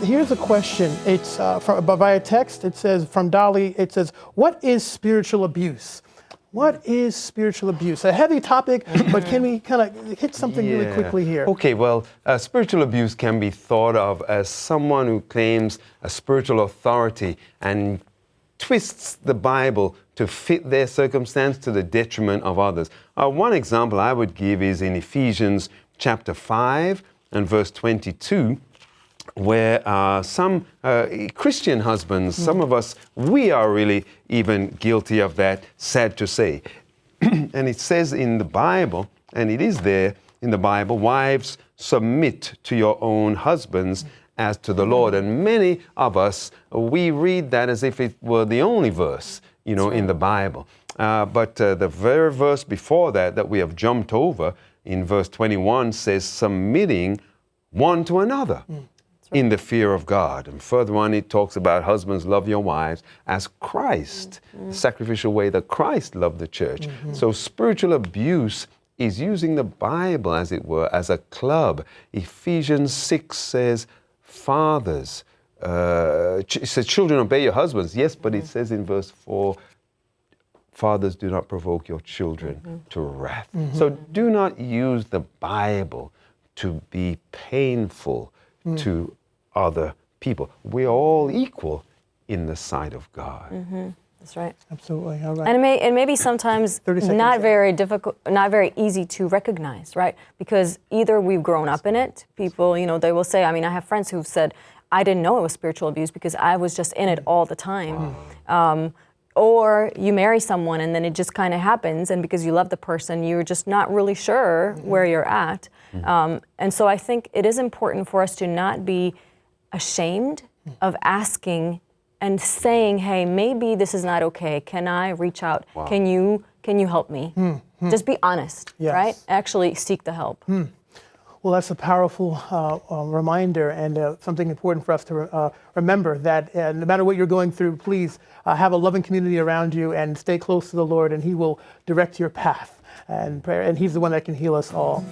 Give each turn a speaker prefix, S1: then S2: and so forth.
S1: Here's a question. It's via text. It says from Dolly. It says, "What is spiritual abuse?" What is spiritual abuse? A heavy topic, but can we kind of hit something really quickly here?
S2: Okay, well, spiritual abuse can be thought of as someone who claims a spiritual authority and twists the Bible to fit their circumstance to the detriment of others. One example I would give is in Ephesians chapter 5 and verse 22, where some Christian husbands, some of us, we are really even guilty of that, sad to say. And it says in the Bible, and it is there in the Bible, wives, submit to your own husbands as to the Lord. And many of us, we read that as if it were the only verse, in the Bible. But the very verse before that we have jumped over, in verse 21, says submitting one to another. In the fear of God. And further on, it talks about husbands, love your wives as Christ, the sacrificial way that Christ loved the church. So spiritual abuse is using the Bible, as it were, as a club. Ephesians 6 says, fathers, it says, children, obey your husbands. Yes, but it says in verse 4, fathers, do not provoke your children to wrath. So do not use the Bible to be painful to other people. We're all equal in the sight of God.
S3: That's right.
S1: Absolutely. All right.
S3: And it may be sometimes not very difficult, not very easy to recognize, right? Because either we've grown up in it, people, they will say, I have friends who've said, I didn't know it was spiritual abuse because I was just in it all the time. Or you marry someone and then it just kind of happens, and because you love the person, you're just not really sure where you're at. And so I think it is important for us to not be ashamed of asking and saying, hey, maybe this is not okay. Can I reach out? Can you help me? Just be honest, right? Actually seek the help.
S1: Well, that's a powerful reminder and something important for us to remember, that no matter what you're going through, please have a loving community around you and stay close to the Lord, and He will direct your path and prayer, and He's the one that can heal us all.